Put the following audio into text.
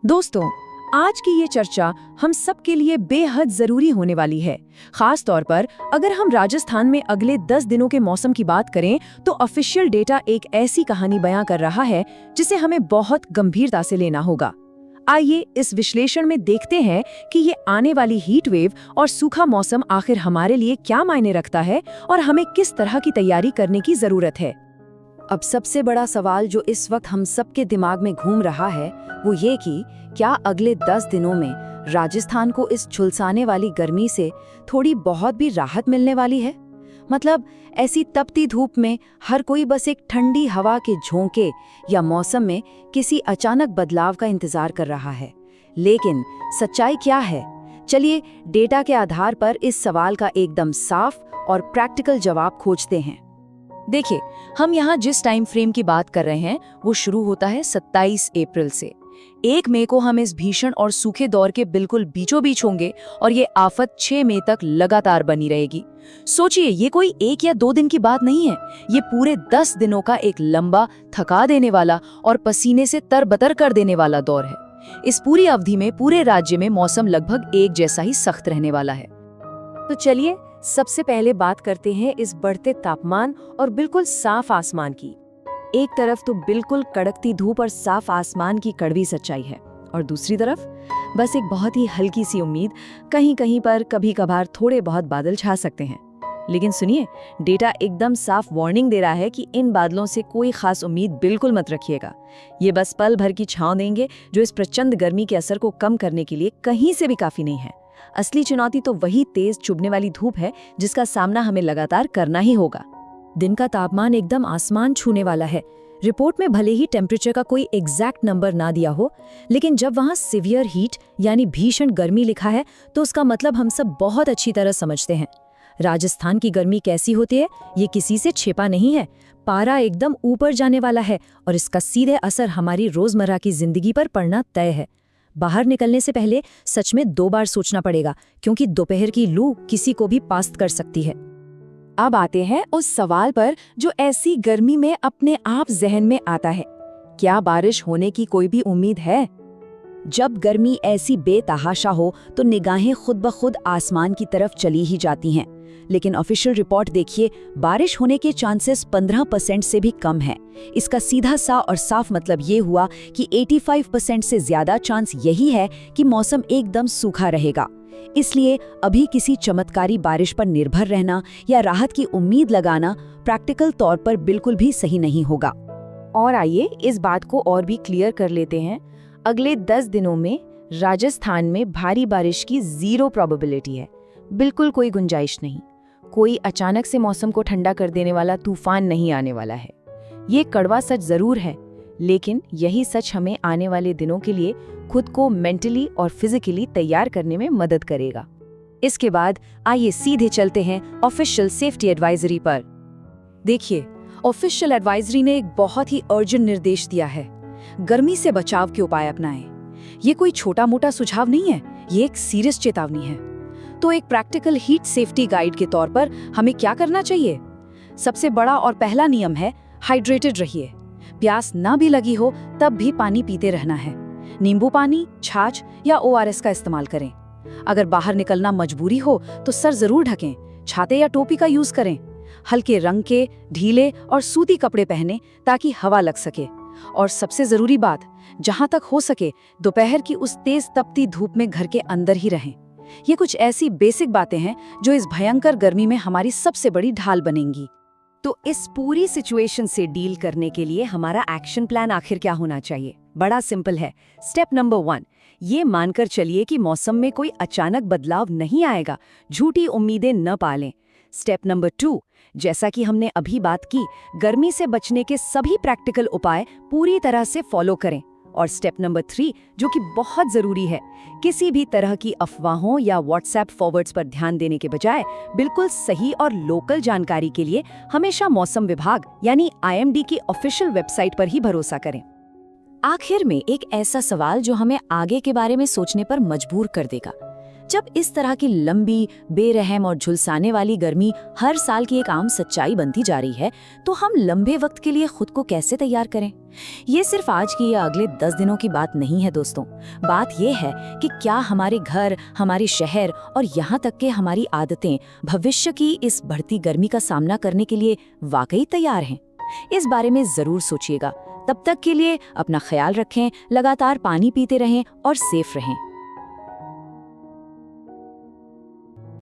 दोस्तों, आज की ये चर्चा हम सब के लिए बेहद जरूरी होने वाली है। खास तौर पर अगर हम राजस्थान में अगले 10 दिनों के मौसम की बात करें तो ऑफिशियल डेटा एक ऐसी कहानी बयां कर रहा है जिसे हमें बहुत गंभीरता से लेना होगा। आइए इस विश्लेषण में देखते हैं कि ये आने वाली हीट वेव और सूखा मौसम आखिर हमारे लिए क्या मायने रखता है और हमें किस तरह की तैयारी करने की जरूरत है। अब सबसे बड़ा सवाल जो इस वक्त हम सबके दिमाग में घूम रहा है वो ये कि क्या अगले 10 दिनों में राजस्थान को इस झुलसाने वाली गर्मी से थोड़ी बहुत भी राहत मिलने वाली है। मतलब ऐसी तपती धूप में हर कोई बस एक ठंडी हवा के झोंके या मौसम में किसी अचानक बदलाव का इंतजार कर रहा है। लेकिन सच्चाई क्या है? चलिए डेटा के आधार पर इस सवाल का एकदम साफ और प्रैक्टिकल जवाब खोजते हैं। देखिए, हम यहाँ जिस टाइम फ्रेम की बात कर रहे हैं वो शुरू होता है 27 अप्रैल से। 1 मई को हम इस भीषण और सूखे दौर के बिल्कुल बीचों बीच होंगे और ये आफत 6 मई तक लगातार बनी रहेगी। सोचिए, ये कोई 1 या 2 दिन की बात नहीं है, ये पूरे 10 दिनों का एक लंबा, थका देने वाला और पसीने से तरबतर कर देने वाला दौर है। इस पूरी अवधि में पूरे राज्य में मौसम लगभग एक जैसा ही सख्त रहने वाला है। तो चलिए सबसे पहले बात करते हैं इस बढ़ते तापमान और बिल्कुल साफ आसमान की। एक तरफ तो बिल्कुल कड़कती धूप और साफ आसमान की कड़वी सच्चाई है और दूसरी तरफ बस एक बहुत ही हल्की सी उम्मीद, कहीं कहीं पर कभी कभार थोड़े बहुत बादल छा सकते हैं। लेकिन सुनिए, डेटा एकदम साफ वार्निंग दे रहा है कि इन बादलों से कोई खास उम्मीद बिल्कुल मत रखिएगा। ये बस पल भर की छांव देंगे जो इस प्रचंड गर्मी के असर को कम करने के लिए कहीं से भी काफी नहीं है। असली चुनौती तो वही तेज चुभने वाली धूप है जिसका सामना हमें लगातार करना ही होगा। दिन का तापमान एकदम आसमान छूने वाला है। रिपोर्ट में भले ही टेम्परेचर का कोई एग्जैक्ट नंबर ना दिया हो, लेकिन जब वहाँ सिवियर हीट यानी भीषण गर्मी लिखा है तो उसका मतलब हम सब बहुत अच्छी तरह समझते हैं। राजस्थान की गर्मी कैसी होती है ये किसी से छिपा नहीं है। पारा एकदम ऊपर जाने वाला है और इसका सीधे असर हमारी रोजमर्रा की जिंदगी पर पड़ना तय है। बाहर निकलने से पहले सच में 2 बार सोचना पड़ेगा, क्योंकि दोपहर की लू किसी को भी पास्त कर सकती है। अब आते हैं उस सवाल पर जो ऐसी गर्मी में अपने आप जहन में आता है, क्या बारिश होने की कोई भी उम्मीद है? जब गर्मी ऐसी बेतहाशा हो तो निगाहें खुद ब खुद आसमान की तरफ चली ही जाती हैं। लेकिन ऑफिशियल रिपोर्ट देखिए, बारिश होने के चांसेस 15% से भी कम है। इसका सीधा सा और साफ मतलब ये हुआ कि 85% से ज्यादा चांस यही है कि मौसम एकदम सूखा रहेगा। इसलिए अभी किसी चमत्कारी बारिश पर निर्भर रहना या राहत की उम्मीद लगाना प्रैक्टिकल तौर पर बिल्कुल भी सही नहीं होगा। और आइए इस बात को और भी क्लियर कर लेते हैं। अगले 10 दिनों में राजस्थान में भारी बारिश की 0 प्रोबेबिलिटी है। बिल्कुल कोई गुंजाइश नहीं। कोई अचानक से मौसम को ठंडा कर देने वाला तूफान नहीं आने वाला है। ये कड़वा सच जरूर है, लेकिन यही सच हमें आने वाले दिनों के लिए खुद को मेंटली और फिजिकली तैयार करने में मदद करेगा। इसके बाद आइए सीधे चलते हैं ऑफिशियल सेफ्टी एडवाइजरी पर। देखिए, ऑफिशियल एडवाइजरी ने एक बहुत ही अर्जेंट निर्देश दिया है। गर्मी से बचाव के उपाय अपनाएं। ये कोई छोटा मोटा सुझाव नहीं है, ये एक सीरियस चेतावनी है। तो एक प्रैक्टिकल हीट सेफ्टी गाइड के तौर पर हमें क्या करना चाहिए? सबसे बड़ा और पहला नियम है हाइड्रेटेड रहिए। प्यास ना भी लगी हो तब भी पानी पीते रहना है। नींबू पानी, छाछ या ORS का इस्तेमाल करें। अगर बाहर निकलना मजबूरी हो तो सर जरूर ढकें। छाते या टोपी का यूज करें। हल्के रंग के, ढीले और सूती कपड़े पहने ताकि हवा लग सके। और सबसे जरूरी बात, जहां तक हो सके दोपहर की उस तेज तपती धूप में घर के अंदर ही रहें। ये कुछ ऐसी बेसिक बातें हैं जो इस भयंकर गर्मी में हमारी सबसे बड़ी ढाल बनेंगी। तो इस पूरी सिचुएशन से डील करने के लिए हमारा एक्शन प्लान आखिर क्या होना चाहिए? बड़ा सिंपल है। स्टेप नंबर 1, ये मानकर चलिए कि मौसम में कोई अचानक बदलाव नहीं आएगा। झूठी उम्मीदें न पालें। स्टेप नंबर 2, जैसा कि हमने अभी बात की, गर्मी से बचने के सभी प्रैक्टिकल उपाय पूरी तरह से फॉलो करें। और स्टेप नंबर 3, जो कि बहुत जरूरी है, किसी भी तरह की अफवाहों या व्हाट्सएप फॉरवर्ड्स पर ध्यान देने के बजाय बिल्कुल सही और लोकल जानकारी के लिए हमेशा मौसम विभाग यानी IMD की ऑफिशियल वेबसाइट पर ही भरोसा करें। आखिर में एक ऐसा सवाल जो हमें आगे के बारे में सोचने पर मजबूर कर देगा। जब इस तरह की लंबी, बेरहम और झुलसाने वाली गर्मी हर साल की एक आम सच्चाई बनती जा रही है, तो हम लंबे वक्त के लिए खुद को कैसे तैयार करें? ये सिर्फ आज की या अगले 10 दिनों की बात नहीं है दोस्तों। बात यह है कि क्या हमारे घर, हमारे शहर और यहाँ तक कि हमारी आदतें भविष्य की इस बढ़ती गर्मी का सामना करने के लिए वाकई तैयार हैं? इस बारे में जरूर सोचिएगा। तब तक के लिए अपना ख्याल रखें, लगातार पानी पीते रहें और सेफ रहें।